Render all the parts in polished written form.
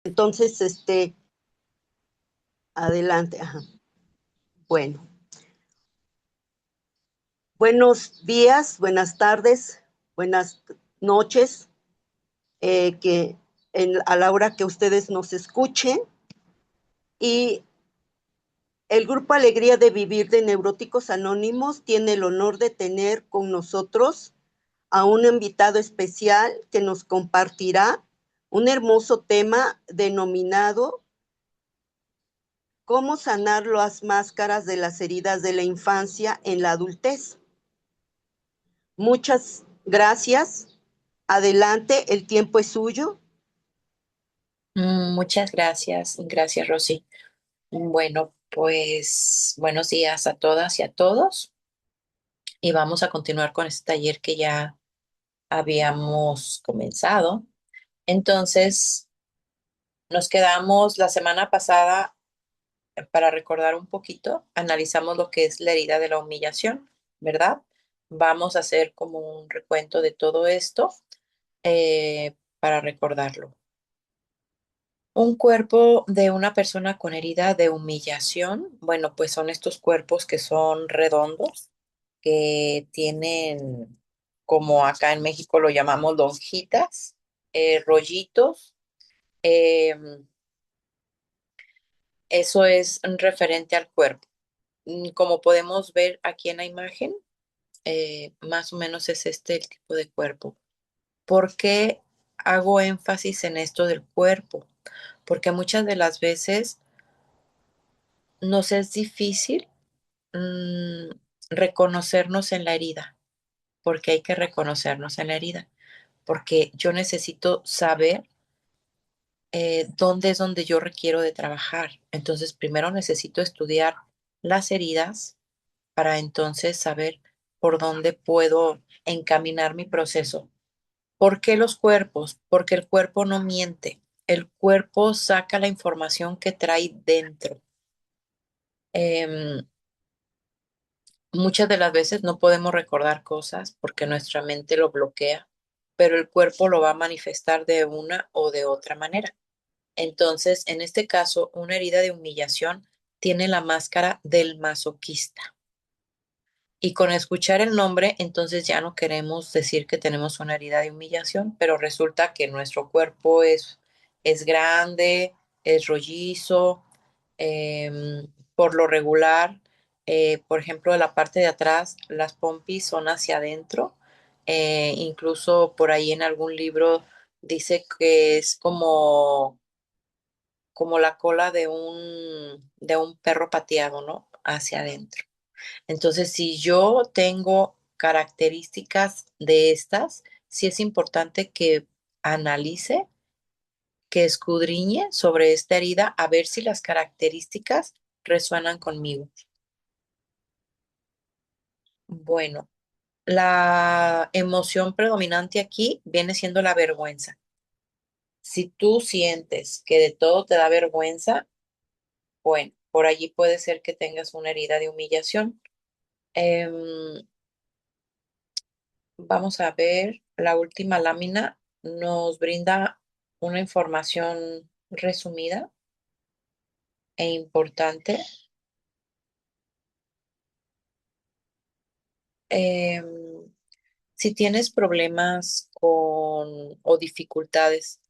Entonces, adelante. Ajá. Bueno, buenos días, buenas tardes, buenas noches, que a la hora que ustedes nos escuchen. Y el Grupo Alegría de Vivir de Neuróticos Anónimos tiene el honor de tener con nosotros a un invitado especial que nos compartirá un hermoso tema denominado ¿Cómo sanar las máscaras de las heridas de la infancia en la adultez? Muchas gracias. Adelante, el tiempo es suyo. Muchas gracias, gracias Rosy. Bueno, pues buenos días a todas y a todos y vamos a continuar con este taller que ya habíamos comenzado. Entonces, nos quedamos la semana pasada para recordar un poquito, analizamos lo que es la herida de la humillación, ¿verdad? Vamos a hacer como un recuento de todo esto para recordarlo. Un cuerpo de una persona con herida de humillación, bueno, pues son estos cuerpos que son redondos, que tienen, como acá en México lo llamamos lonjitas, rollitos. em, Eso es referente al cuerpo. Como podemos ver aquí en la imagen, más o menos es este el tipo de cuerpo. ¿Por qué hago énfasis en esto del cuerpo? Porque muchas de las veces nos es difícil mm, reconocernos en la herida, porque hay que reconocernos en la herida, porque yo necesito saber dónde es donde yo requiero de trabajar. Entonces, primero necesito estudiar las heridas para entonces saber por dónde puedo encaminar mi proceso. ¿Por qué los cuerpos? Porque el cuerpo no miente. El cuerpo saca la información que trae dentro. Em, Muchas de las veces no podemos recordar cosas porque nuestra mente lo bloquea, pero el cuerpo lo va a manifestar de una o de otra manera. Entonces, en este caso, una herida de humillación tiene la máscara del masoquista. Y con escuchar el nombre, entonces ya no queremos decir que tenemos una herida de humillación, pero resulta que nuestro cuerpo es grande, es rollizo, por lo regular, por ejemplo, de la parte de atrás, las pompis son hacia adentro. Incluso por ahí en algún libro dice que es como la cola de un perro pateado, ¿no? Hacia adentro. Entonces, si yo tengo características de estas, sí es importante que analice, que escudriñe sobre esta herida a ver si las características resuenan conmigo. Bueno, la emoción predominante aquí viene siendo la vergüenza. Si tú sientes que de todo te da vergüenza, bueno, por allí puede ser que tengas una herida de humillación. Em, Vamos a ver, la última lámina nos brinda una información resumida e importante. Em, si tienes problemas con o dificultades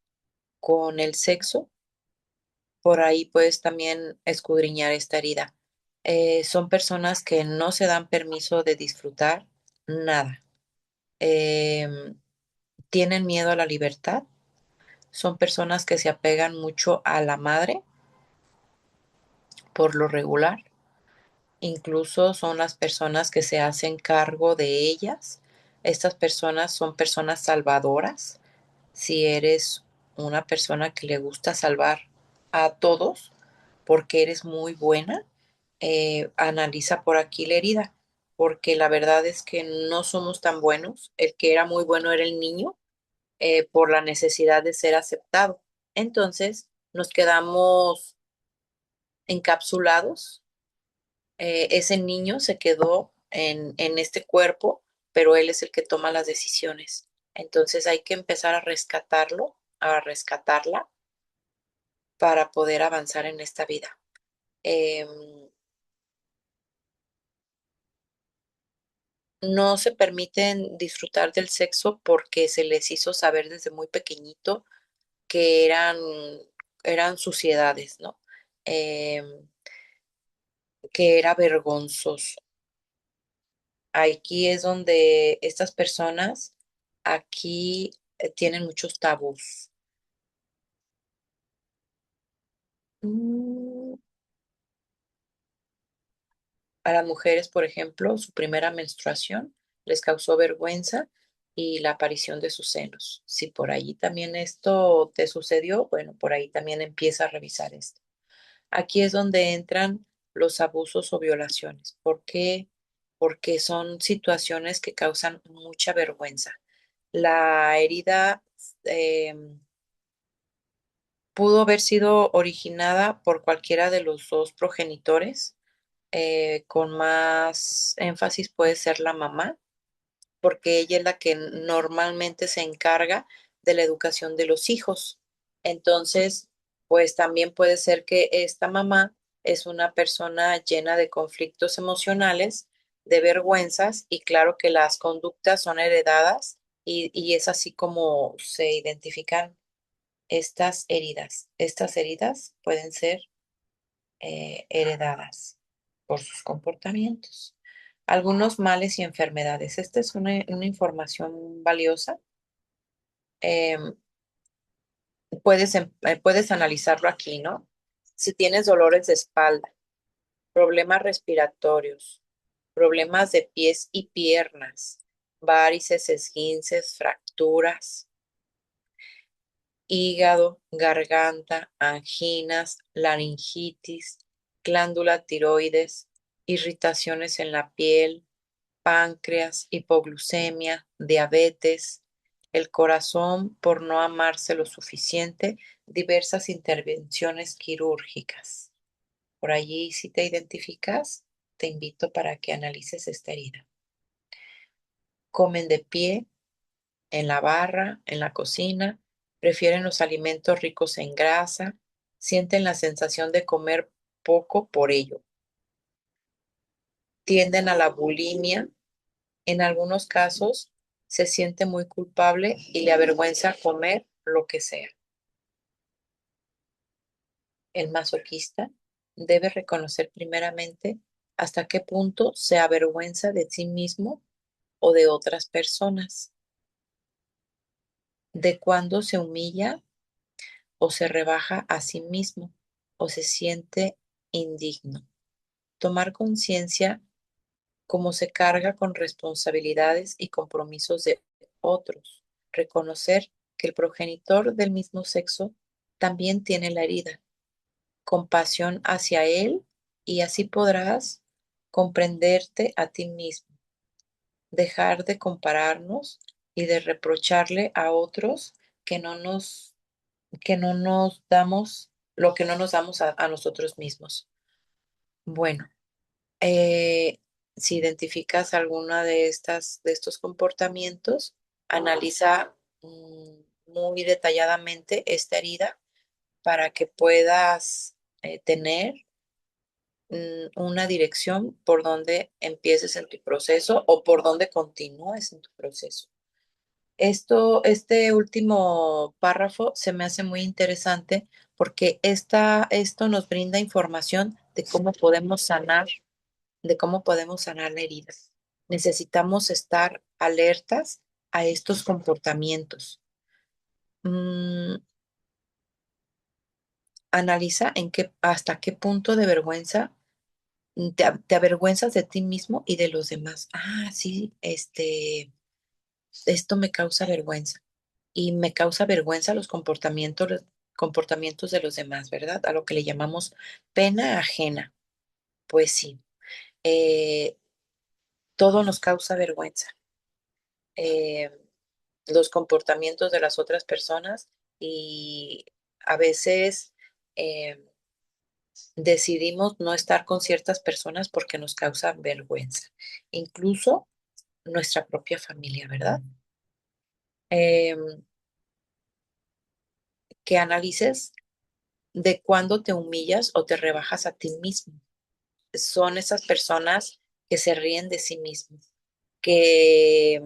con el sexo, por ahí puedes también escudriñar esta herida. Son personas que no se dan permiso de disfrutar nada. Em, Tienen miedo a la libertad. Son personas que se apegan mucho a la madre por lo regular. Incluso son las personas que se hacen cargo de ellas. Estas personas son personas salvadoras. Si eres una persona que le gusta salvar a todos porque eres muy buena, analiza por aquí la herida, porque la verdad es que no somos tan buenos. El que era muy bueno era el niño por la necesidad de ser aceptado. Entonces nos quedamos encapsulados. Ese niño se quedó en este cuerpo, pero él es el que toma las decisiones. Entonces hay que empezar a rescatarlo, a rescatarla para poder avanzar en esta vida. Em, no se permiten disfrutar del sexo porque se les hizo saber desde muy pequeñito que eran suciedades, ¿no? Em, que era vergonzoso. Aquí es donde estas personas aquí tienen muchos tabús. Mm, A las mujeres, por ejemplo, su primera menstruación les causó vergüenza y la aparición de sus senos. Si por allí también esto te sucedió, bueno, por ahí también empieza a revisar esto. Aquí es donde entran los abusos o violaciones. ¿Por qué? Porque son situaciones que causan mucha vergüenza. La herida eh, pudo haber sido originada por cualquiera de los dos progenitores. Con más énfasis puede ser la mamá, porque ella es la que normalmente se encarga de la educación de los hijos. Entonces, pues también puede ser que esta mamá es una persona llena de conflictos emocionales, de vergüenzas, y claro que las conductas son heredadas y es así como se identifican estas heridas. Estas heridas pueden ser heredadas por sus comportamientos. Algunos males y enfermedades. Esta es una información valiosa. Em, puedes analizarlo aquí, ¿no? Si tienes dolores de espalda, problemas respiratorios, problemas de pies y piernas, varices, esguinces, fracturas, hígado, garganta, anginas, laringitis, glándula tiroides, irritaciones en la piel, páncreas, hipoglucemia, diabetes, el corazón por no amarse lo suficiente, diversas intervenciones quirúrgicas. Por allí, si te identificas, te invito para que analices esta herida. Comen de pie, en la barra, en la cocina, prefieren los alimentos ricos en grasa, sienten la sensación de comer poco por ello, tienden a la bulimia. En algunos casos se siente muy culpable y le avergüenza comer lo que sea. El masoquista debe reconocer primeramente hasta qué punto se avergüenza de sí mismo o de otras personas, de cuándo se humilla o se rebaja a sí mismo o se siente indigno. Tomar conciencia cómo se carga con responsabilidades y compromisos de otros. Reconocer que el progenitor del mismo sexo también tiene la herida. Compasión hacia él y así podrás comprenderte a ti mismo. Dejar de compararnos y de reprocharle a otros que no nos, que no nos damos lo que no nos damos a nosotros mismos. Bueno, eh, si identificas alguna de estos comportamientos, analiza muy detalladamente esta herida para que puedas tener una dirección por donde empieces en tu proceso o por donde continúes en tu proceso. Este último párrafo se me hace muy interesante porque esto nos brinda información de cómo podemos sanar la herida. Necesitamos estar alertas a estos comportamientos. Mm, analiza hasta qué punto de vergüenza te avergüenzas de ti mismo y de los demás. Ah, sí, esto me causa vergüenza. Y me causa vergüenza los comportamientos de los demás, ¿verdad? A lo que le llamamos pena ajena. Pues sí, eh, todo nos causa vergüenza. Eh, los comportamientos de las otras personas y a veces eh, decidimos no estar con ciertas personas porque nos causa vergüenza, incluso nuestra propia familia, ¿verdad? Em, que analices de cuando te humillas o te rebajas a ti mismo. Son esas personas que se ríen de sí mismos, que,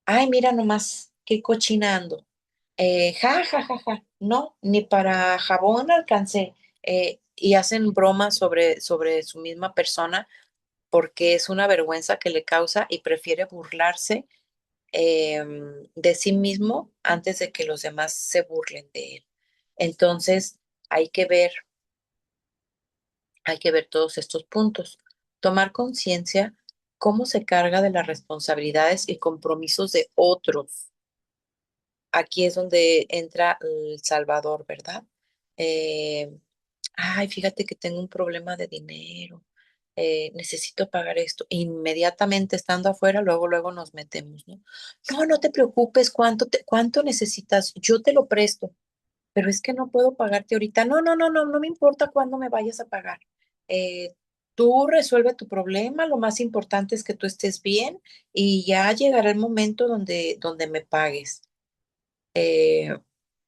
ay, mira nomás, qué cochinando. Ja, ja, ja, ja. No, ni para jabón alcancé. Y hacen bromas sobre su misma persona porque es una vergüenza que le causa y prefiere burlarse de sí mismo antes de que los demás se burlen de él. Entonces, hay que ver, hay que ver todos estos puntos. Tomar conciencia cómo se carga de las responsabilidades y compromisos de otros. Aquí es donde entra el Salvador, ¿verdad? Eh, ay, fíjate que tengo un problema de dinero, necesito pagar esto. Inmediatamente estando afuera, luego nos metemos, ¿no? No, no te preocupes, ¿cuánto necesitas? Yo te lo presto, pero es que no puedo pagarte ahorita. No, no, no, no, no me importa cuándo me vayas a pagar. Tú resuelve tu problema, lo más importante es que tú estés bien y ya llegará el momento donde me pagues. Eh,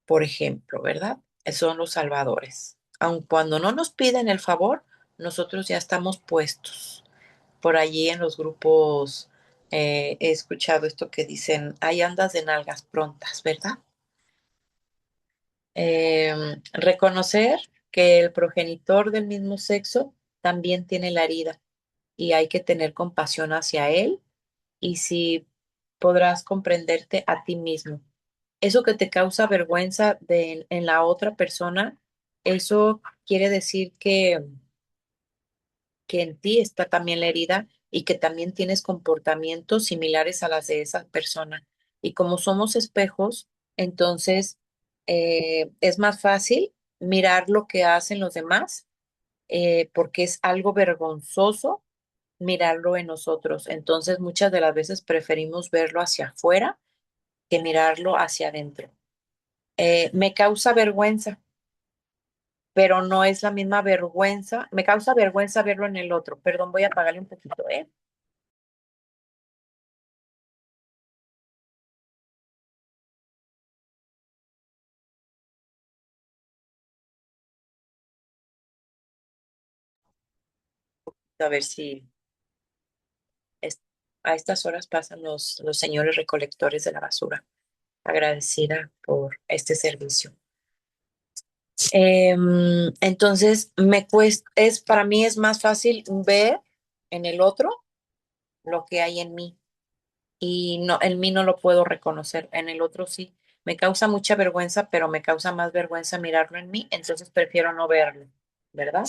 por ejemplo, ¿verdad? Son los salvadores. Aun cuando no nos piden el favor, nosotros ya estamos puestos. Por allí en los grupos he escuchado esto que dicen, ahí andas de nalgas prontas, ¿verdad? Reconocer que el progenitor del mismo sexo también tiene la herida y hay que tener compasión hacia él y si podrás comprenderte a ti mismo. Eso que te causa vergüenza en la otra persona, eso quiere decir que en ti está también la herida y que también tienes comportamientos similares a las de esa persona. Y como somos espejos, entonces es más fácil mirar lo que hacen los demás, porque es algo vergonzoso mirarlo en nosotros. Entonces muchas de las veces preferimos verlo hacia afuera que mirarlo hacia adentro. Me causa vergüenza, pero no es la misma vergüenza. Me causa vergüenza verlo en el otro. Perdón, voy a apagarle un poquito, ¿eh? A ver si es- a estas horas pasan los señores recolectores de la basura. Agradecida por este servicio. Entonces, para mí es más fácil ver en el otro lo que hay en mí. Y no, en mí no lo puedo reconocer, en el otro sí. Me causa mucha vergüenza, pero me causa más vergüenza mirarlo en mí, entonces prefiero no verlo, ¿verdad?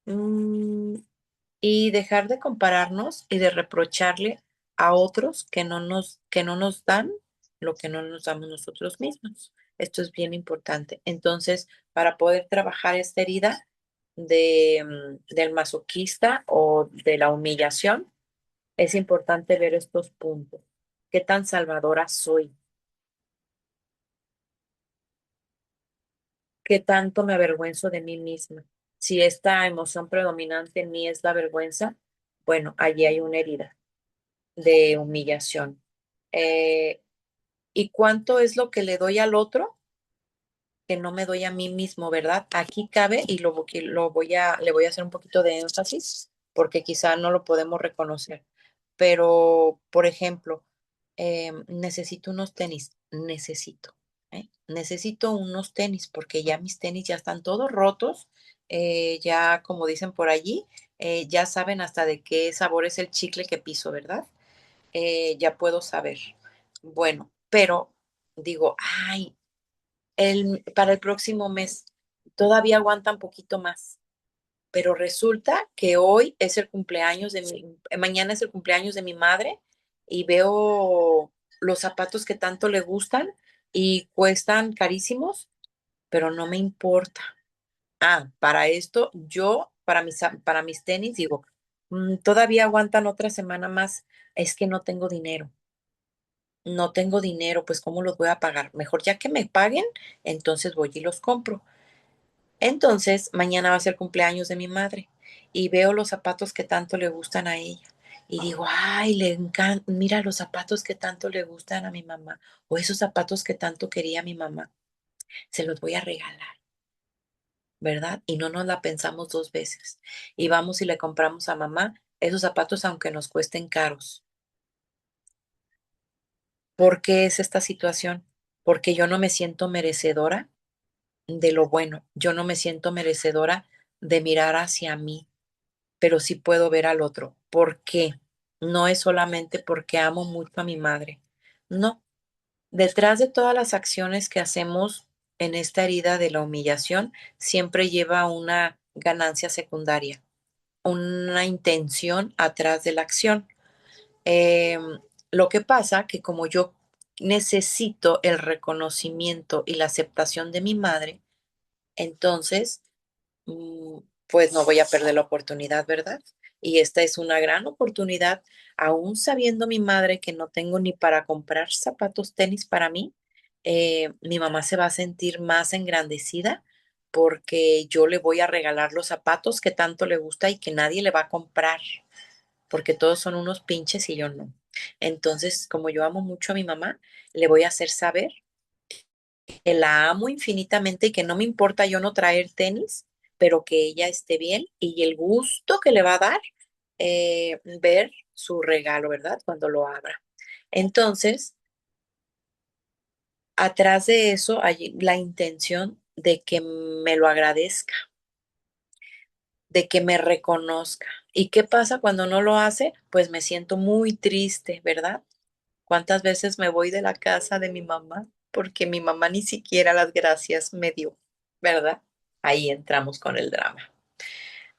Mm, y dejar de compararnos y de reprocharle a otros que no nos dan lo que no nos damos nosotros mismos. Esto es bien importante. Entonces, para poder trabajar esta herida del masoquista o de la humillación, es importante ver estos puntos. ¿Qué tan salvadora soy? ¿Qué tanto me avergüenzo de mí misma? Si esta emoción predominante en mí es la vergüenza, bueno, allí hay una herida de humillación. Eh, ¿Y cuánto es lo que le doy al otro que no me doy a mí mismo, verdad? Aquí cabe y le voy a hacer un poquito de énfasis porque quizá no lo podemos reconocer. Pero, por ejemplo, necesito unos tenis, necesito unos tenis porque ya mis tenis ya están todos rotos, ya como dicen por allí, ya saben hasta de qué sabor es el chicle que piso, ¿verdad? Ya puedo saber. Bueno, pero digo, ay, para el próximo mes todavía aguanta un poquito más. Pero resulta que hoy es el cumpleaños mañana es el cumpleaños de mi madre y veo los zapatos que tanto le gustan y cuestan carísimos, pero no me importa. Para esto, para mis tenis, digo, todavía aguantan otra semana más. Es que no tengo dinero. No tengo dinero, pues ¿cómo los voy a pagar? Mejor ya que me paguen, entonces voy y los compro. Entonces, mañana va a ser cumpleaños de mi madre y veo los zapatos que tanto le gustan a ella. Y digo, ay, le encanta, mira los zapatos que tanto le gustan a mi mamá o esos zapatos que tanto quería mi mamá. se los voy a regalar, ¿verdad? Y no nos la pensamos dos veces. Y vamos y le compramos a mamá esos zapatos aunque nos cuesten caros. ¿Por qué es esta situación? Porque yo no me siento merecedora de lo bueno, yo no me siento merecedora de mirar hacia mí, pero sí puedo ver al otro. ¿Por qué? No es solamente porque amo mucho a mi madre. No, detrás de todas las acciones que hacemos en esta herida de la humillación, siempre lleva una ganancia secundaria, una intención atrás de la acción. Lo que pasa que como yo necesito el reconocimiento y la aceptación de mi madre, entonces mm, pues no voy a perder la oportunidad, ¿verdad? Y esta es una gran oportunidad, aún sabiendo mi madre que no tengo ni para comprar zapatos, tenis para mí, mi mamá se va a sentir más engrandecida porque yo le voy a regalar los zapatos que tanto le gusta y que nadie le va a comprar, porque todos son unos pinches y yo no. Entonces, como yo amo mucho a mi mamá, le voy a hacer saber que la amo infinitamente y que no me importa yo no traer tenis, pero que ella esté bien y el gusto que le va a dar ver su regalo, ¿verdad? Cuando lo abra. Entonces, atrás de eso hay la intención de que me lo agradezca, de que me reconozca. ¿Y qué pasa cuando no lo hace? Pues me siento muy triste, ¿verdad? ¿Cuántas veces me voy de la casa de mi mamá? Porque mi mamá ni siquiera las gracias me dio, ¿verdad? Ahí entramos con el drama.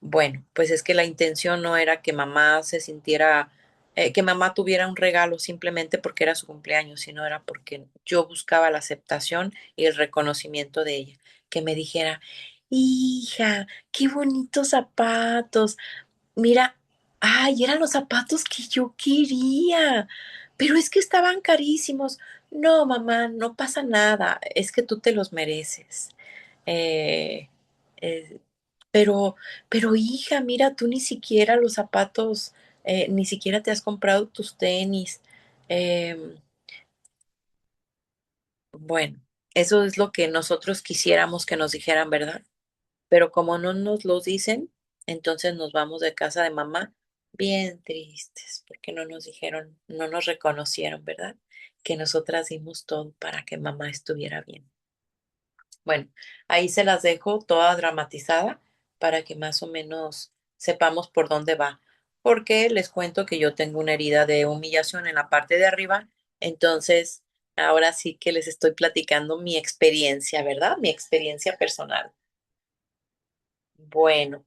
Bueno, pues es que la intención no era que mamá se sintiera, que mamá tuviera un regalo simplemente porque era su cumpleaños, sino era porque yo buscaba la aceptación y el reconocimiento de ella. Que me dijera, hija, qué bonitos zapatos. Mira, ay, eran los zapatos que yo quería, pero es que estaban carísimos. No, mamá, no pasa nada, es que tú te los mereces. Eh, eh, pero, pero hija, mira, tú ni siquiera los zapatos, ni siquiera te has comprado tus tenis. Em, bueno, eso es lo que nosotros quisiéramos que nos dijeran, ¿verdad? Pero como no nos los dicen, entonces nos vamos de casa de mamá bien tristes, porque no nos dijeron, no nos reconocieron, ¿verdad? Que nosotras dimos todo para que mamá estuviera bien. Bueno, ahí se las dejo toda dramatizada para que más o menos sepamos por dónde va, porque les cuento que yo tengo una herida de humillación en la parte de arriba, entonces ahora sí que les estoy platicando mi experiencia, ¿verdad? Mi experiencia personal. Bueno.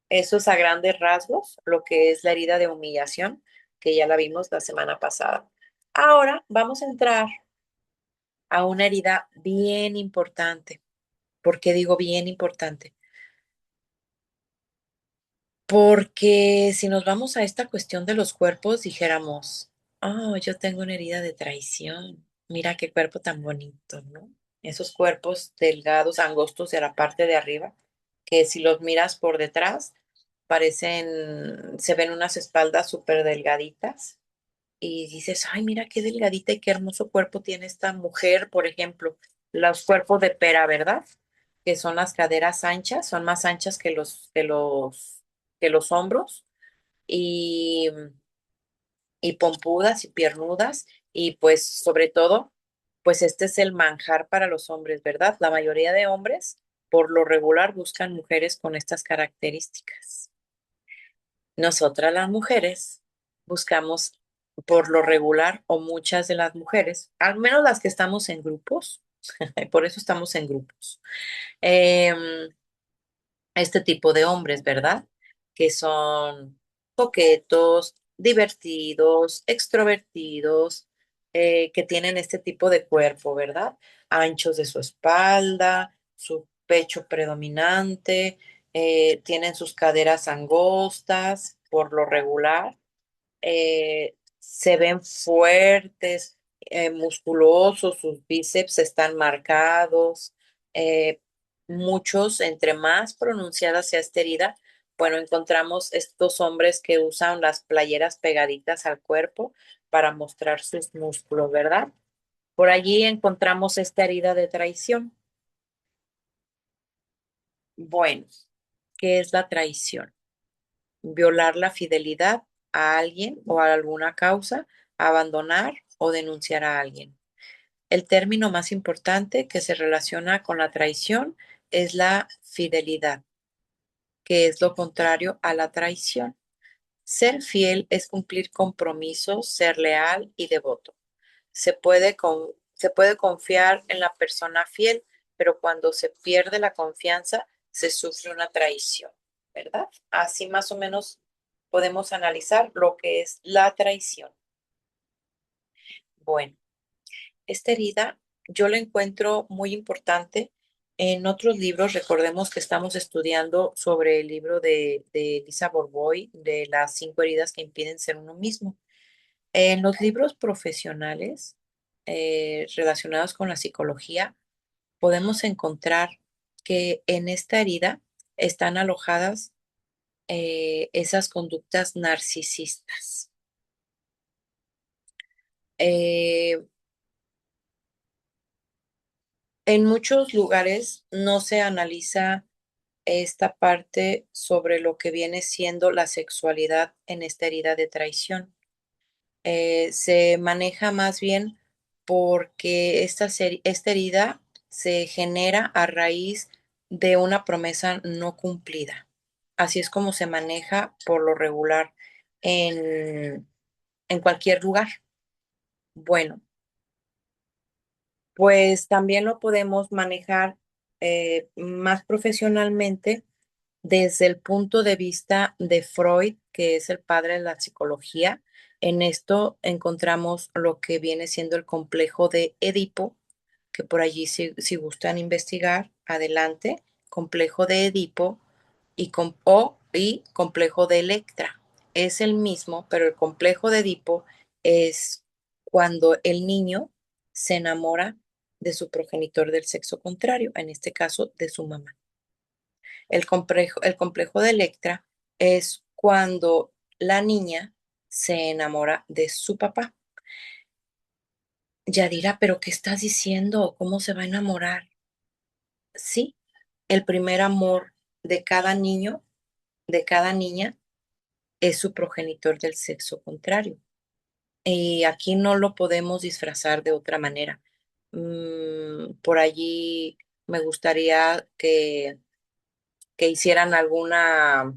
Eso es a grandes rasgos lo que es la herida de humillación, que ya la vimos la semana pasada. Ahora vamos a entrar a una herida bien importante. ¿Por qué digo bien importante? Porque si nos vamos a esta cuestión de los cuerpos, dijéramos, oh, yo tengo una herida de traición. Mira qué cuerpo tan bonito, ¿no? Esos cuerpos delgados, angostos de la parte de arriba, que si los miras por detrás, parecen, se ven unas espaldas súper delgaditas y dices, ay, mira qué delgadita y qué hermoso cuerpo tiene esta mujer, por ejemplo, los cuerpos de pera, ¿verdad? Que son las caderas anchas, son más anchas que los hombros y, y pompudas y piernudas y pues sobre todo, pues este es el manjar para los hombres, ¿verdad? La mayoría de hombres por lo regular buscan mujeres con estas características. Nosotras las mujeres buscamos por lo regular o muchas de las mujeres, al menos las que estamos en grupos, por eso estamos en grupos, em, este tipo de hombres, ¿verdad? Que son coquetos, divertidos, extrovertidos, que tienen este tipo de cuerpo, ¿verdad? Anchos de su espalda, su pecho predominante, tienen sus caderas angostas por lo regular, se ven fuertes, musculosos, sus bíceps están marcados, eh, muchos, entre más pronunciada sea esta herida, bueno, encontramos estos hombres que usan las playeras pegaditas al cuerpo para mostrar sus músculos, ¿verdad? Por allí encontramos esta herida de traición. Bueno, ¿qué es la traición? Violar la fidelidad a alguien o a alguna causa, abandonar o denunciar a alguien. El término más importante que se relaciona con la traición es la fidelidad, que es lo contrario a la traición. Ser fiel es cumplir compromisos, ser leal y devoto. Se puede confiar en la persona fiel, pero cuando se pierde la confianza, se sufre una traición, ¿verdad? Así más o menos podemos analizar lo que es la traición. Bueno, esta herida yo la encuentro muy importante en otros libros. Recordemos que estamos estudiando sobre el libro de Lisa Borboy, de las 5 heridas que impiden ser uno mismo. En los libros profesionales relacionados con la psicología, podemos encontrar que en esta herida están alojadas esas conductas narcisistas. Eh, en muchos lugares no se analiza esta parte sobre lo que viene siendo la sexualidad en esta herida de traición. Se maneja más bien porque esta herida se genera a raíz de una promesa no cumplida. Así es como se maneja por lo regular en, en cualquier lugar. Bueno, pues también lo podemos manejar más profesionalmente desde el punto de vista de Freud, que es el padre de la psicología. En esto encontramos lo que viene siendo el complejo de Edipo, que por allí si gustan investigar, adelante, complejo de Edipo y complejo de Electra. Es el mismo, pero el complejo de Edipo es cuando el niño se enamora de su progenitor del sexo contrario, en este caso de su mamá. El complejo de Electra es cuando la niña se enamora de su papá. Yadira, ¿pero qué estás diciendo? ¿Cómo se va a enamorar? Sí, el primer amor de cada niño, de cada niña, es su progenitor del sexo contrario. Y aquí no lo podemos disfrazar de otra manera. Por allí me gustaría que hicieran alguna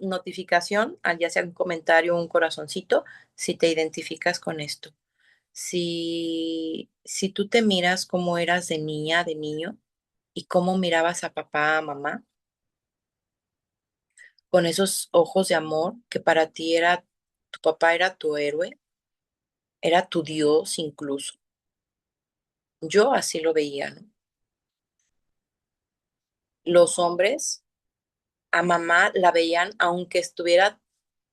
notificación, ya sea un comentario o un corazoncito, si te identificas con esto. Si tú te miras cómo eras de niña, de niño, y cómo mirabas a papá, a mamá, con esos ojos de amor que para ti tu papá era tu héroe, era tu Dios incluso. Yo así lo veía, ¿no? Los hombres a mamá la veían aunque estuviera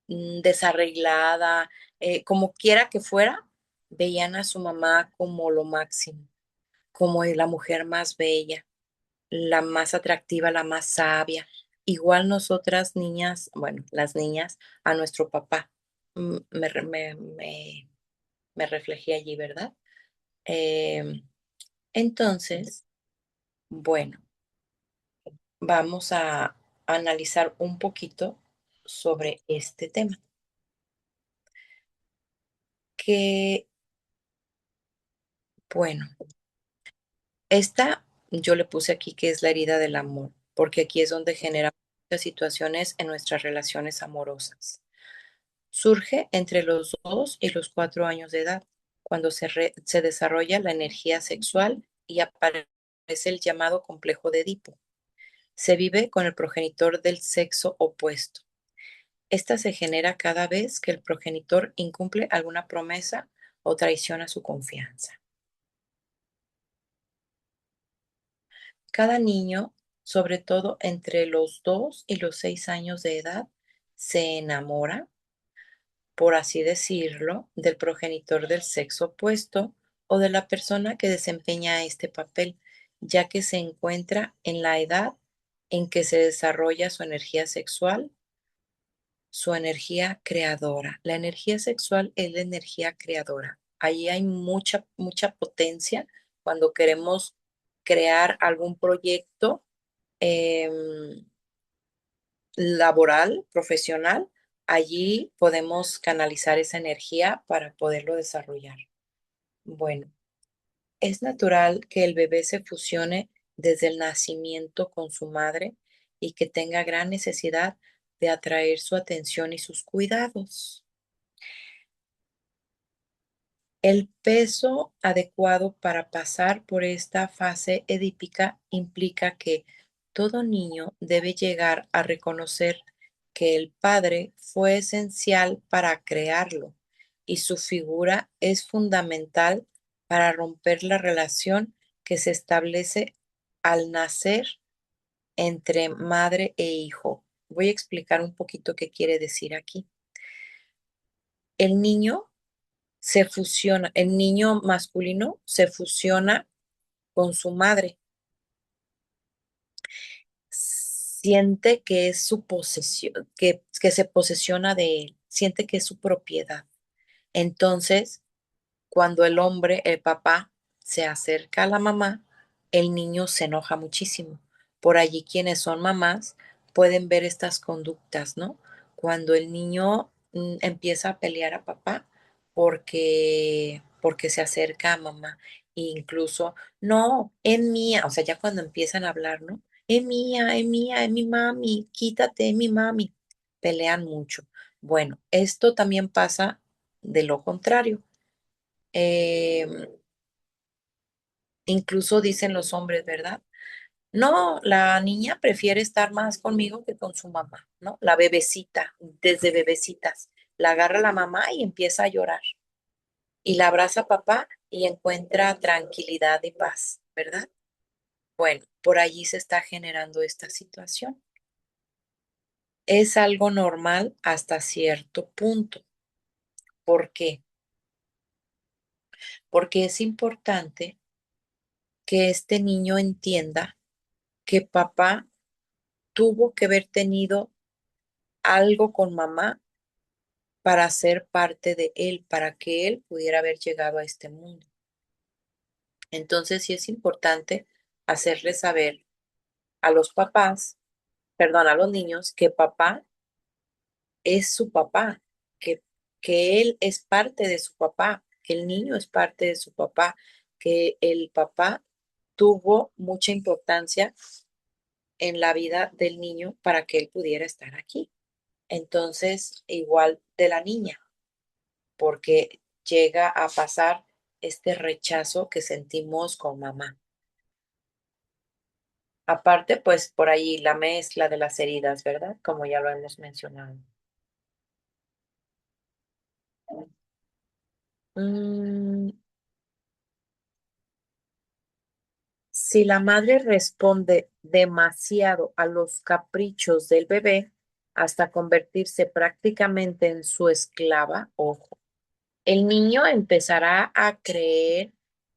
desarreglada, como quiera que fuera, veían a su mamá como lo máximo, como la mujer más bella, la más atractiva, la más sabia. Igual nosotras niñas, bueno, las niñas, a nuestro papá. Me reflejé allí, ¿verdad? Em, entonces, bueno, vamos a analizar un poquito sobre este tema. Que, bueno, esta yo le puse aquí que es la herida del amor, porque aquí es donde genera muchas situaciones en nuestras relaciones amorosas. Surge entre los 2 y los 4 años de edad, cuando se desarrolla la energía sexual y aparece el llamado complejo de Edipo. Se vive con el progenitor del sexo opuesto. Esta se genera cada vez que el progenitor incumple alguna promesa o traiciona su confianza. Cada niño, sobre todo entre los 2 y los 6 años de edad, se enamora, por así decirlo, del progenitor del sexo opuesto o de la persona que desempeña este papel, ya que se encuentra en la edad en que se desarrolla su energía sexual su energía creadora. La energía sexual es la energía creadora. Ahí hay mucha, mucha potencia cuando queremos crear algún proyecto laboral, profesional. Allí podemos canalizar esa energía para poderlo desarrollar. Bueno, es natural que el bebé se fusione desde el nacimiento con su madre y que tenga gran necesidad de atraer su atención y sus cuidados. El peso adecuado para pasar por esta fase edípica implica que todo niño debe llegar a reconocer que el padre fue esencial para crearlo y su figura es fundamental para romper la relación que se establece al nacer entre madre e hijo. Voy a explicar un poquito qué quiere decir aquí. El niño se fusiona, el niño masculino se fusiona con su madre, siente que es su posesión, que se posesiona de él, siente que es su propiedad. Entonces, cuando el hombre, el papá, se acerca a la mamá, el niño se enoja muchísimo. Por allí quienes son mamás pueden ver estas conductas, ¿no? Cuando el niño empieza a pelear a papá porque se acerca a mamá. E incluso, no, es mía, o sea, ya cuando empiezan a hablar, ¿no? Es mía, es mi mami, quítate, es mi mami. Pelean mucho. Bueno, esto también pasa de lo contrario. Em, Incluso dicen los hombres, ¿verdad? No, la niña prefiere estar más conmigo que con su mamá, ¿no? La bebecita, desde bebecitas, la agarra la mamá y empieza a llorar. Y la abraza papá y encuentra tranquilidad y paz, ¿verdad? Bueno, por allí se está generando esta situación. Es algo normal hasta cierto punto. ¿Por qué? Porque es importante que este niño entienda que papá tuvo que haber tenido algo con mamá para ser parte de él, para que él pudiera haber llegado a este mundo. Entonces sí es importante hacerle saber a los papás, perdón, a los niños, que papá es su papá, que, que él es parte de su papá, que el niño es parte de su papá, que el papá tuvo mucha importancia en la vida del niño para que él pudiera estar aquí. Entonces, igual de la niña, porque llega a pasar este rechazo que sentimos con mamá. Aparte, pues por ahí la mezcla de las heridas, ¿verdad? Como ya lo hemos mencionado. Mm, si la madre responde demasiado a los caprichos del bebé hasta convertirse prácticamente en su esclava, ojo, el niño empezará a creer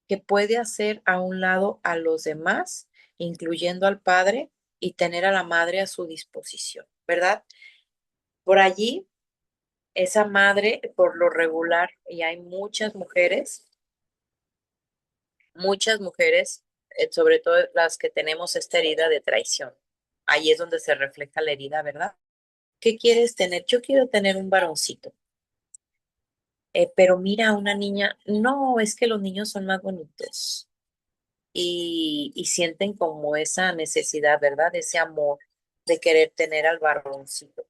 que puede hacer a un lado a los demás, incluyendo al padre, y tener a la madre a su disposición, ¿verdad? Por allí, esa madre, por lo regular, y hay muchas mujeres, sobre todo las que tenemos esta herida de traición. Ahí es donde se refleja la herida, ¿verdad? ¿Qué quieres tener? Yo quiero tener un varoncito. Pero mira, una niña, no, es que los niños son más bonitos. Y sienten como esa necesidad, ¿verdad? Ese amor de querer tener al varoncito.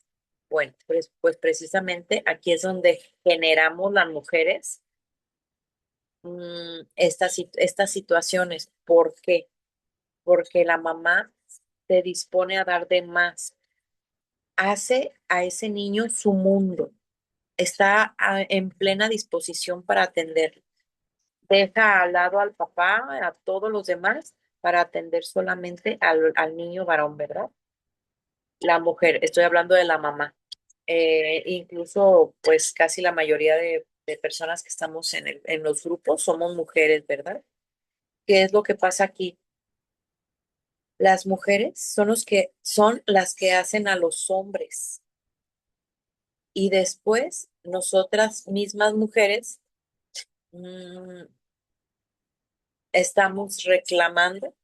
Bueno, pues precisamente aquí es donde generamos las mujeres estas situaciones. ¿Por qué? Porque la mamá se dispone a dar de más, hace a ese niño su mundo, está en plena disposición para atenderlo. Deja al lado al papá, a todos los demás, para atender solamente al niño varón, ¿verdad? La mujer, estoy hablando de la mamá. Incluso, pues casi la mayoría de personas que estamos en los grupos somos mujeres, ¿verdad? ¿Qué es lo que pasa aquí? Las mujeres son las que hacen a los hombres. Y después, nosotras mismas mujeres mm, estamos reclamando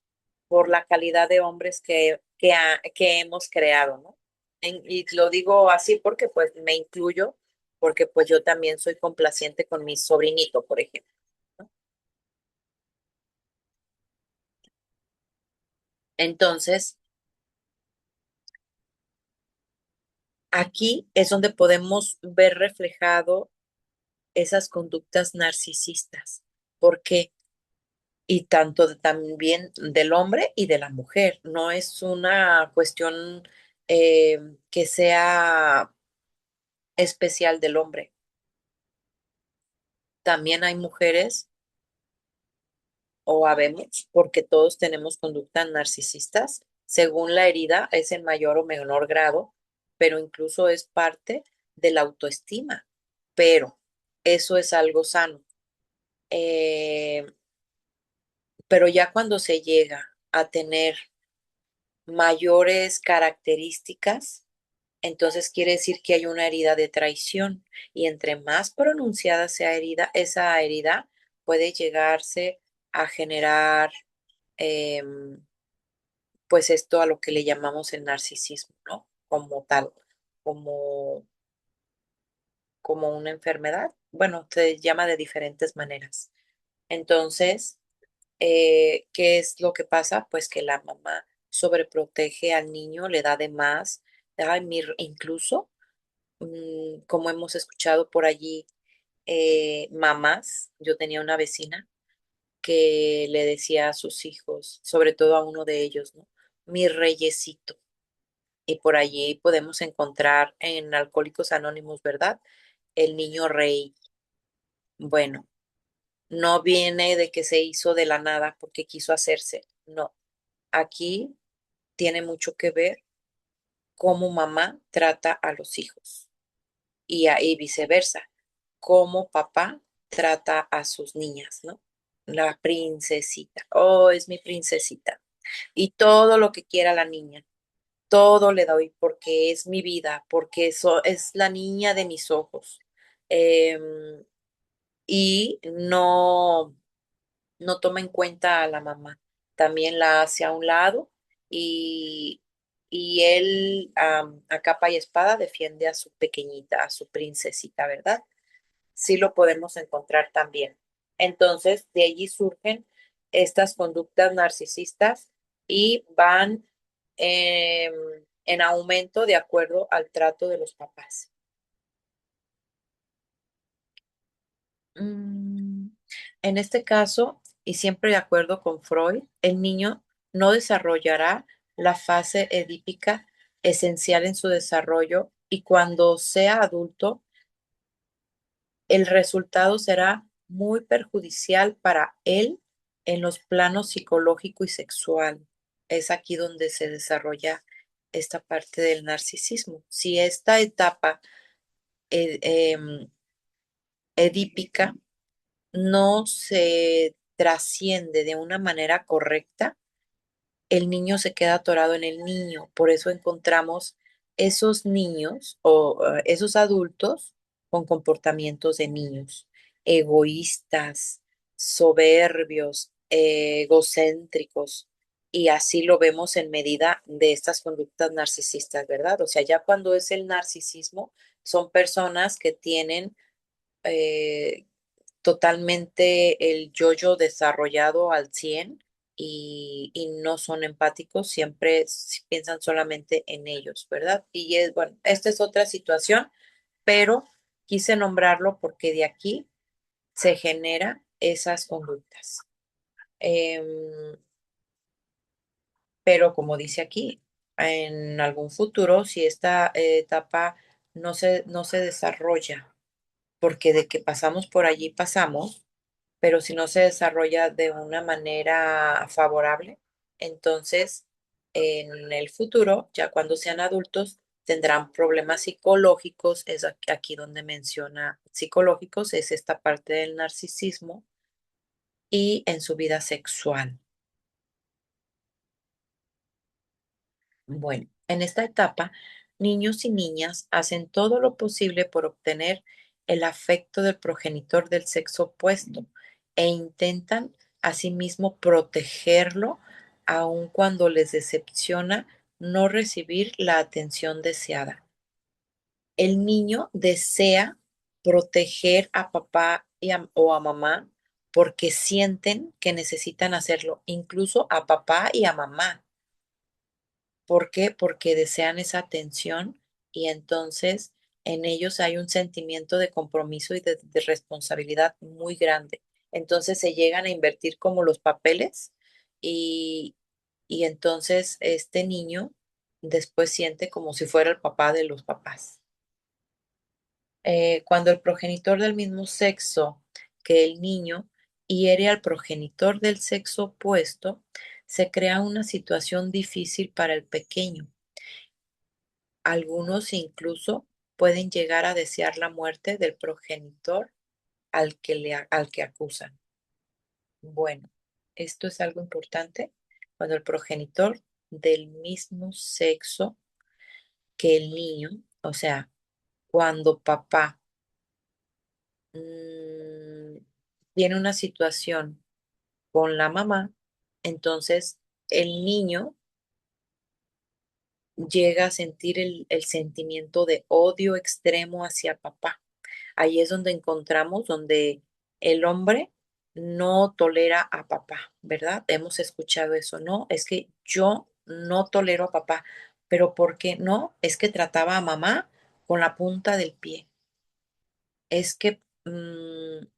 por la calidad de hombres que hemos creado, ¿no? Y lo digo así porque pues me incluyo, porque pues yo también soy complaciente con mi sobrinito, por ejemplo, ¿no? Entonces, aquí es donde podemos ver reflejado esas conductas narcisistas. ¿Por qué? Y también del hombre y de la mujer. No es una cuestión eh, que sea especial del hombre. También hay mujeres, o habemos, porque todos tenemos conductas narcisistas. Según la herida, es en mayor o menor grado, pero incluso es parte de la autoestima. Pero eso es algo sano. Eh, pero ya cuando se llega a tener mayores características, entonces quiere decir que hay una herida de traición y entre más pronunciada sea esa herida puede llegarse a generar pues esto a lo que le llamamos el narcisismo, ¿no? Como tal, como, como una enfermedad. Bueno, se llama de diferentes maneras. Entonces, ¿qué es lo que pasa? Pues que la mamá sobreprotege al niño, le da de más, ay, incluso como hemos escuchado por allí, mamás, yo tenía una vecina que le decía a sus hijos, sobre todo a uno de ellos, ¿no? Mi reyesito. Y por allí podemos encontrar en Alcohólicos Anónimos, ¿verdad? El niño rey. Bueno, no viene de que se hizo de la nada porque quiso hacerse. No, aquí tiene mucho que ver cómo mamá trata a los hijos y viceversa, cómo papá trata a sus niñas, ¿no? La princesita, oh, es mi princesita. Y todo lo que quiera la niña, todo le doy porque es mi vida, porque eso es la niña de mis ojos. Em, y no toma en cuenta a la mamá, también la hace a un lado y, y él a capa y espada defiende a su pequeñita, a su princesita, ¿verdad? Sí lo podemos encontrar también. Entonces, de allí surgen estas conductas narcisistas y van em, en aumento de acuerdo al trato de los papás. Mm, En este caso, y siempre de acuerdo con Freud, el niño no desarrollará la fase edípica esencial en su desarrollo y cuando sea adulto, el resultado será muy perjudicial para él en los planos psicológico y sexual. Es aquí donde se desarrolla esta parte del narcisismo. Si esta etapa eh, em, edípica no se trasciende de una manera correcta, el niño se queda atorado en el niño. Por eso encontramos esos niños o esos adultos con comportamientos de niños, egoístas, soberbios, egocéntricos. Y así lo vemos en medida de estas conductas narcisistas, ¿verdad? O sea, ya cuando es el narcisismo, son personas que tienen eh, totalmente el yo-yo desarrollado al 100 y no son empáticos, siempre piensan solamente en ellos, ¿verdad? Y es, bueno, esta es otra situación, pero quise nombrarlo porque de aquí se generan esas conductas. Em, pero como dice aquí, en algún futuro, si esta etapa no se desarrolla, porque de que pasamos por allí pasamos, pero si no se desarrolla de una manera favorable, entonces en el futuro, ya cuando sean adultos, tendrán problemas psicológicos, es aquí donde menciona psicológicos, es esta parte del narcisismo y en su vida sexual. Bueno, en esta etapa Niños y niñas hacen todo lo posible por obtener el afecto del progenitor del sexo opuesto e intentan asimismo protegerlo aun cuando les decepciona no recibir la atención deseada. El niño desea proteger a papá o a mamá porque sienten que necesitan hacerlo, incluso a papá y a mamá. ¿Por qué? Porque desean esa atención y entonces en ellos hay un sentimiento de compromiso y de responsabilidad muy grande. Entonces se llegan a invertir como los papeles y, y entonces este niño después siente como si fuera el papá de los papás. Cuando el progenitor del mismo sexo que el niño hiere al progenitor del sexo opuesto, se crea una situación difícil para el pequeño. Algunos incluso pueden llegar a desear la muerte del progenitor al que acusan. Bueno, esto es algo importante cuando el progenitor del mismo sexo que el niño, o sea, cuando papá mm, tiene una situación con la mamá, entonces el niño llega a sentir el sentimiento de odio extremo hacia papá. Ahí es donde encontramos, donde el hombre no tolera a papá, ¿verdad? Hemos escuchado eso, ¿no? Es que yo no tolero a papá, pero ¿por qué no? Es que trataba a mamá con la punta del pie. Es que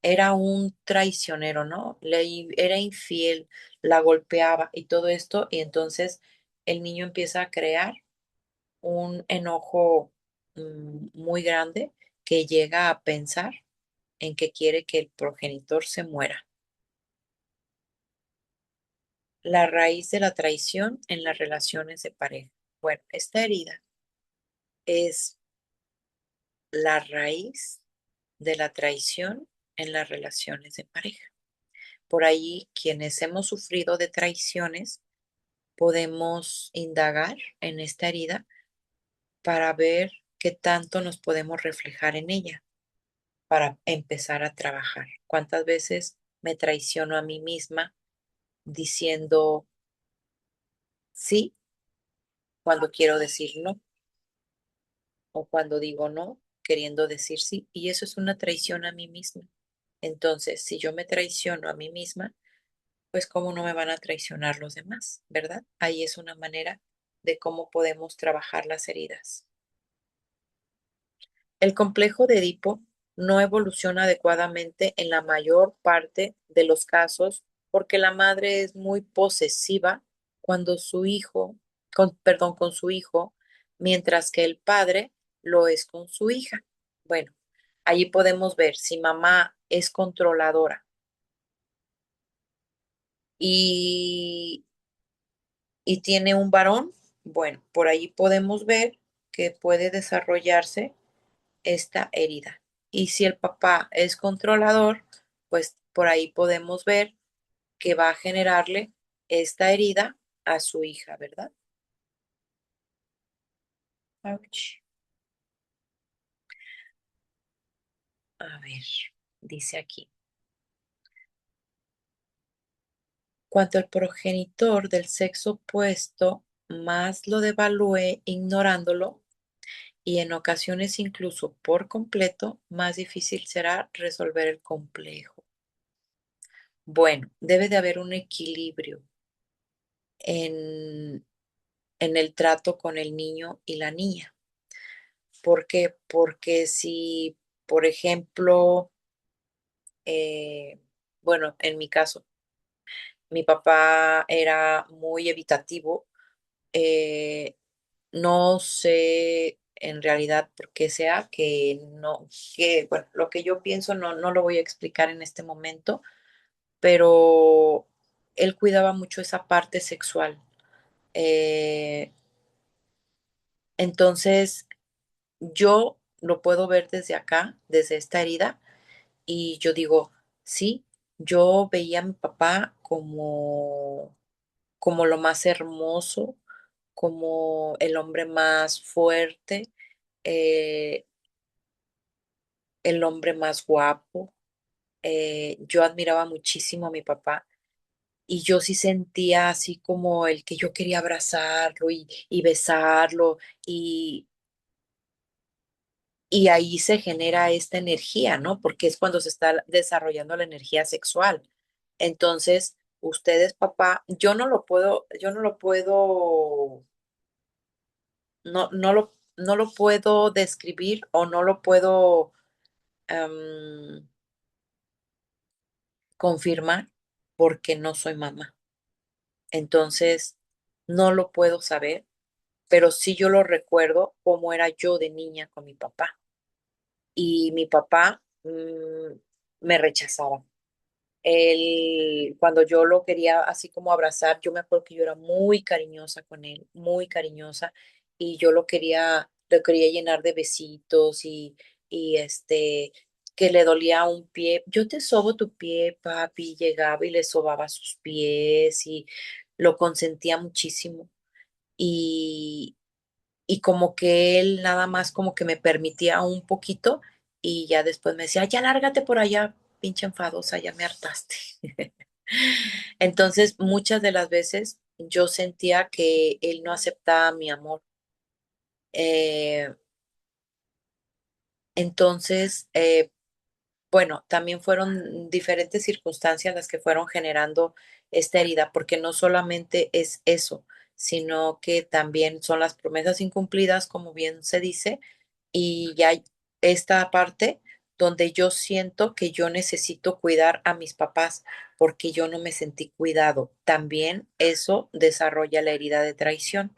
era un traicionero, ¿no? Era infiel, la golpeaba y todo esto, y entonces el niño empieza a crear un enojo muy grande que llega a pensar en que quiere que el progenitor se muera. La raíz de la traición en las relaciones de pareja. Bueno, esta herida es la raíz de la traición en las relaciones de pareja. Por ahí, quienes hemos sufrido de traiciones, podemos indagar en esta herida para ver qué tanto nos podemos reflejar en ella, para empezar a trabajar. ¿Cuántas veces me traiciono a mí misma diciendo sí cuando quiero decir no, o cuando digo no queriendo decir sí? Y eso es una traición a mí misma. Entonces, si yo me traiciono a mí misma, pues cómo no me van a traicionar los demás, ¿verdad? Ahí es una manera de cómo podemos trabajar las heridas. El complejo de Edipo no evoluciona adecuadamente en la mayor parte de los casos porque la madre es muy posesiva cuando su hijo, perdón, con su hijo, mientras que el padre lo es con su hija. Bueno, allí podemos ver si mamá es controladora y, y tiene un varón, bueno, por ahí podemos ver que puede desarrollarse esta herida. Y si el papá es controlador, pues por ahí podemos ver que va a generarle esta herida a su hija, ¿verdad? Ouch. A ver, dice aquí. Cuanto el progenitor del sexo opuesto más lo devalúe ignorándolo y en ocasiones incluso por completo, más difícil será resolver el complejo. Bueno, debe de haber un equilibrio en, en el trato con el niño y la niña. ¿Por qué? Porque si, por ejemplo, bueno, en mi caso, mi papá era muy evitativo, eh, no sé en realidad por qué sea que no, que, bueno, lo que yo pienso no lo voy a explicar en este momento, pero él cuidaba mucho esa parte sexual. Eh, entonces, yo lo puedo ver desde acá, desde esta herida, y yo digo, sí, yo veía a mi papá como lo más hermoso, como el hombre más fuerte, eh, el hombre más guapo. Yo admiraba muchísimo a mi papá y yo sí sentía así como el que yo quería abrazarlo y besarlo y, y ahí se genera esta energía, ¿no? Porque es cuando se está desarrollando la energía sexual. Entonces, ustedes, papá, no lo puedo describir o no lo puedo confirmar porque no soy mamá. Entonces, no lo puedo saber, pero sí yo lo recuerdo como era yo de niña con mi papá. Y mi papá me rechazaba. Él, cuando yo lo quería así como abrazar, yo me acuerdo que yo era muy cariñosa con él, muy cariñosa, y yo lo quería llenar de besitos y que le dolía un pie. Yo te sobo tu pie, papi, llegaba y le sobaba sus pies y lo consentía muchísimo. Y, y como que él nada más como que me permitía un poquito y ya después me decía, ya lárgate por allá, pinche enfadosa, ya me hartaste. Entonces, muchas de las veces yo sentía que él no aceptaba mi amor. Eh, entonces, bueno, también fueron diferentes circunstancias las que fueron generando esta herida, porque no solamente es eso, sino que también son las promesas incumplidas, como bien se dice, y ya hay esta parte donde yo siento que yo necesito cuidar a mis papás porque yo no me sentí cuidado. También eso desarrolla la herida de traición.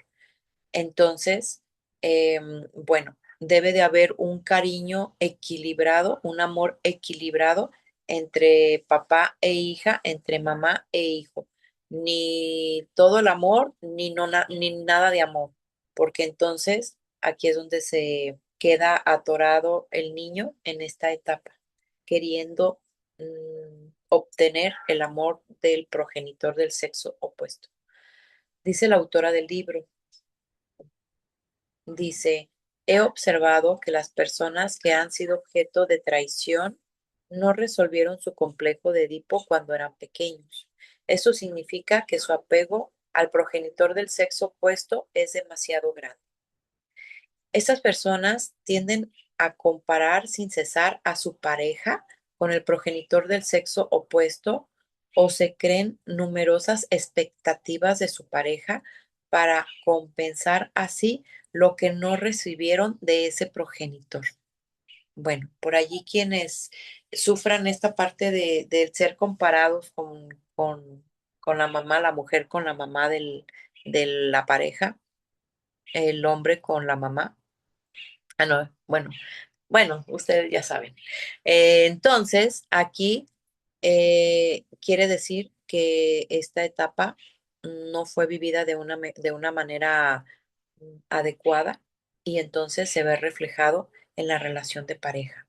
Entonces, bueno, debe de haber un cariño equilibrado, un amor equilibrado entre papá e hija, entre mamá e hijo. Ni todo el amor, ni nada de amor, porque entonces aquí es donde se queda atorado el niño en esta etapa, queriendo obtener el amor del progenitor del sexo opuesto. Dice la autora del libro. Dice, he observado que las personas que han sido objeto de traición no resolvieron su complejo de Edipo cuando eran pequeños. Eso significa que su apego al progenitor del sexo opuesto es demasiado grande. Estas personas tienden a comparar sin cesar a su pareja con el progenitor del sexo opuesto o se creen numerosas expectativas de su pareja para compensar así lo que no recibieron de ese progenitor. Bueno, por allí quienes sufran esta parte de ser comparados con la mamá, la mujer con la mamá de la pareja, el hombre con la mamá. Ah, no, bueno, ustedes ya saben. Entonces, aquí quiere decir que esta etapa no fue vivida de una manera adecuada y entonces se ve reflejado en la relación de pareja.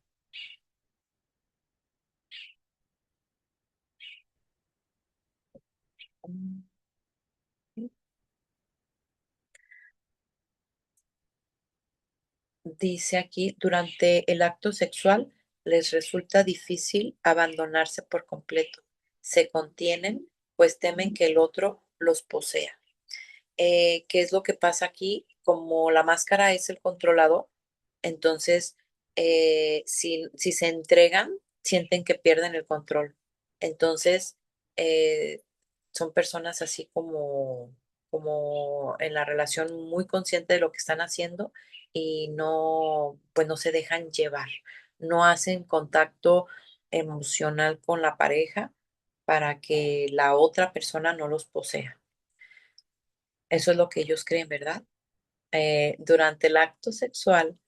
Dice aquí, durante el acto sexual les resulta difícil abandonarse por completo. Se contienen, pues temen que el otro los posea. ¿Qué es lo que pasa aquí? Como la máscara es el controlador, entonces si se entregan, sienten que pierden el control. Entonces, eh, son personas así como en la relación muy consciente de lo que están haciendo y no, pues no se dejan llevar, no hacen contacto emocional con la pareja para que la otra persona no los posea. Eso es lo que ellos creen, ¿verdad? Durante el acto sexual,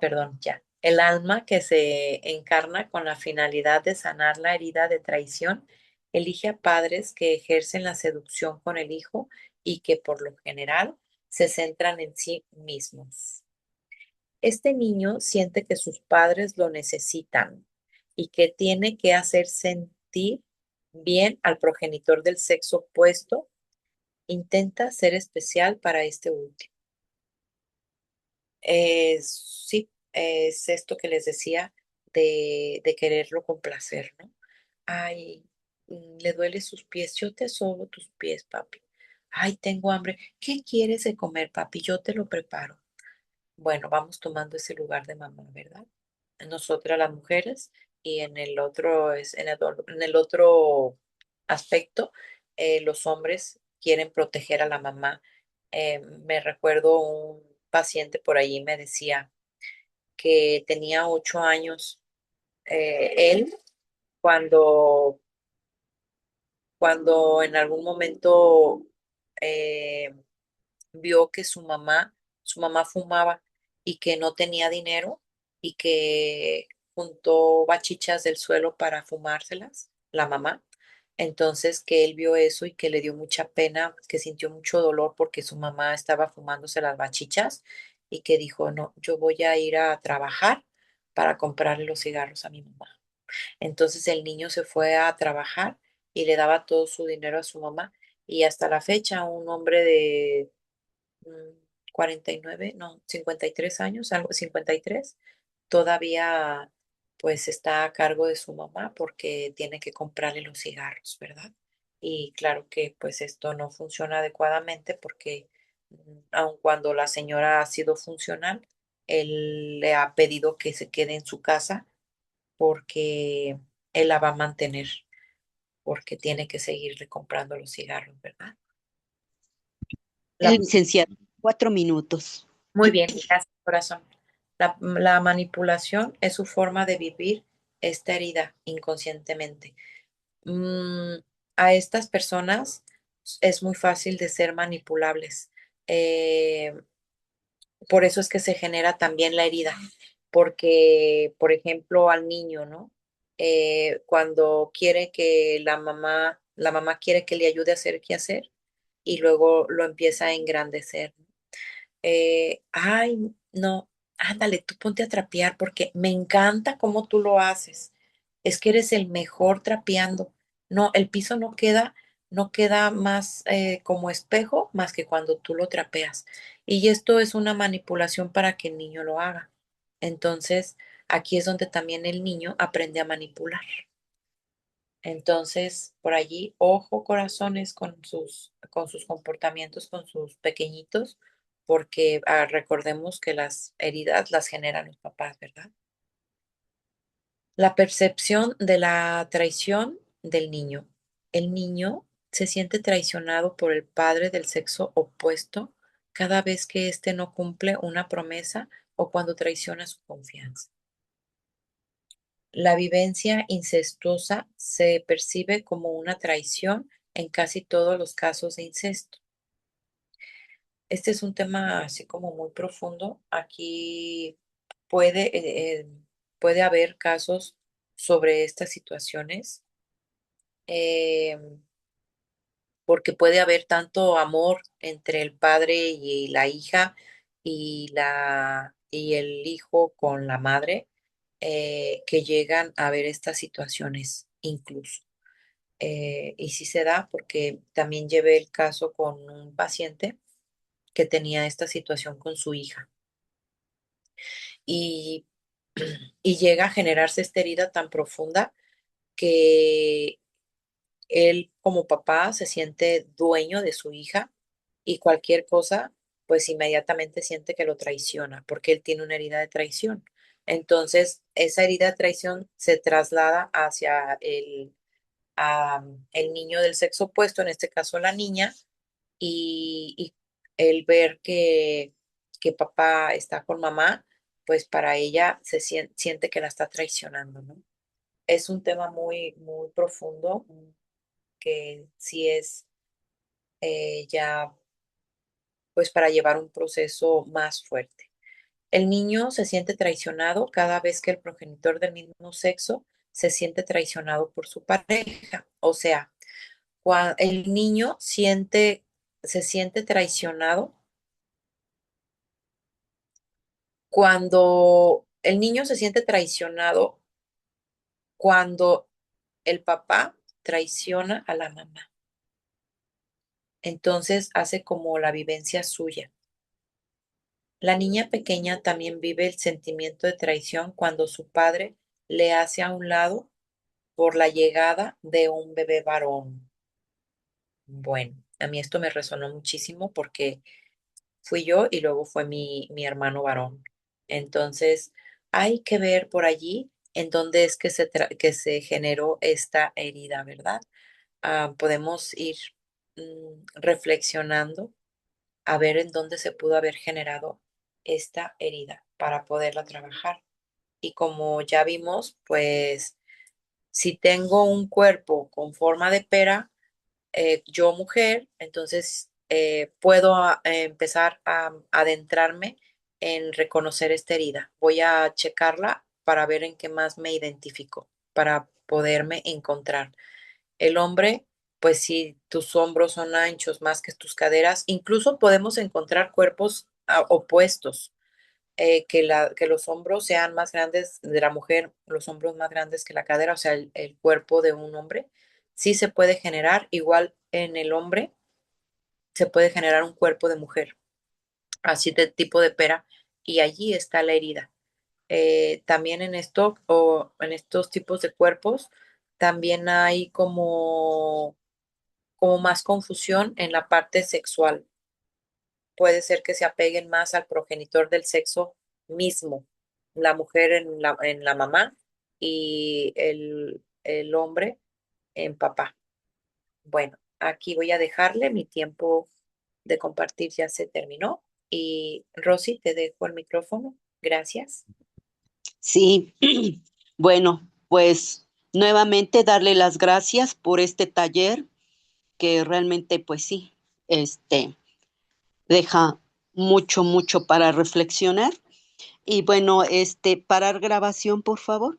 perdón, ya. El alma que se encarna con la finalidad de sanar la herida de traición, elige a padres que ejercen la seducción con el hijo y que por lo general se centran en sí mismos. Este niño siente que sus padres lo necesitan y que tiene que hacer sentir bien al progenitor del sexo opuesto Intenta ser especial para este último. Sí, es esto que les decía de quererlo complacer, ¿no? Ay, le duele sus pies, yo te sobo tus pies, papi. Ay, tengo hambre. ¿Qué quieres de comer, papi? Yo te lo preparo. Bueno, vamos tomando ese lugar de mamá, ¿verdad? Nosotras las mujeres y en el otro, en el otro aspecto, los hombres quieren proteger a la mamá. Me recuerdo un paciente por allí me decía que tenía 8 años, él, cuando, cuando en algún momento eh, vio que su mamá fumaba y que no tenía dinero y que juntó bachichas del suelo para fumárselas, la mamá. Entonces que él vio eso y que le dio mucha pena, que sintió mucho dolor porque su mamá estaba fumándose las bachichas y que dijo, no, yo voy a ir a trabajar para comprarle los cigarros a mi mamá. Entonces el niño se fue a trabajar y le daba todo su dinero a su mamá y hasta la fecha un hombre de 49, no, 53 años, algo 53, todavía pues está a cargo de su mamá porque tiene que comprarle los cigarros, ¿verdad? Y claro que pues esto no funciona adecuadamente porque aun cuando la señora ha sido funcional, él le ha pedido que se quede en su casa porque él la va a mantener, porque tiene que seguirle comprando los cigarros, ¿verdad? La Licenciado, 4 minutos. Muy bien, gracias, corazón. La manipulación es su forma de vivir esta herida inconscientemente. Mm, a estas personas es muy fácil de ser manipulables. Eh, por eso es que se genera también la herida, porque, por ejemplo, al niño, ¿no? Cuando quiere que la mamá quiere que le ayude a hacer qué hacer y luego lo empieza a engrandecer. Ay, no, ándale, tú ponte a trapear porque me encanta cómo tú lo haces. Es que eres el mejor trapeando. No, el piso no queda más como espejo más que cuando tú lo trapeas. Y esto es una manipulación para que el niño lo haga. Entonces, aquí es donde también el niño aprende a manipular. Entonces, por allí, ojo, corazones con sus comportamientos, con sus pequeñitos, porque recordemos que las heridas las generan los papás, ¿verdad? La percepción de la traición del niño. El niño se siente traicionado por el padre del sexo opuesto cada vez que éste no cumple una promesa o cuando traiciona su confianza. La vivencia incestuosa se percibe como una traición en casi todos los casos de incesto. Este es un tema así como muy profundo. Aquí puede, puede haber casos sobre estas situaciones, eh, porque puede haber tanto amor entre el padre y la hija y el hijo con la madre, que llegan a ver estas situaciones incluso. Y sí se da porque también llevé el caso con un paciente que tenía esta situación con su hija y, y llega a generarse esta herida tan profunda que él como papá se siente dueño de su hija y cualquier cosa, pues inmediatamente siente que lo traiciona porque él tiene una herida de traición. Entonces, esa herida de traición se traslada hacia el niño del sexo opuesto, en este caso la niña, y el ver que papá está con mamá, pues para ella siente que la está traicionando, ¿no? Es un tema muy, muy profundo que sí es ya, pues para llevar un proceso más fuerte. El niño se siente traicionado cada vez que el progenitor del mismo sexo se siente traicionado por su pareja. O sea, el niño se siente traicionado cuando el niño se siente traicionado cuando el papá traiciona a la mamá. Entonces hace como la vivencia suya. La niña pequeña también vive el sentimiento de traición cuando su padre le hace a un lado por la llegada de un bebé varón. Bueno, a mí esto me resonó muchísimo porque fui yo y luego fue mi hermano varón. Entonces, hay que ver por allí en dónde es que que se generó esta herida, ¿verdad? Podemos ir reflexionando a ver en dónde se pudo haber generado esta herida para poderla trabajar. Y como ya vimos, pues si tengo un cuerpo con forma de pera, yo mujer, entonces puedo empezar a adentrarme en reconocer esta herida. Voy a checarla para ver en qué más me identifico, para poderme encontrar. El hombre, pues si tus hombros son anchos más que tus caderas, incluso podemos encontrar cuerpos opuestos, que los hombros sean más grandes de la mujer, los hombros más grandes que la cadera, o sea, el cuerpo de un hombre, sí se puede generar, igual en el hombre se puede generar un cuerpo de mujer, así de tipo de pera, y allí está la herida. También en esto o en estos tipos de cuerpos, también hay como más confusión en la parte sexual. Puede ser que se apeguen más al progenitor del sexo mismo, la mujer en la mamá y el hombre en papá. Bueno, aquí voy a dejarle, mi tiempo de compartir ya se terminó y Rosy, te dejo el micrófono. Gracias. Sí, bueno, pues nuevamente darle las gracias por este taller que realmente, pues sí, este, deja mucho, mucho para reflexionar. Y bueno, parar grabación, por favor.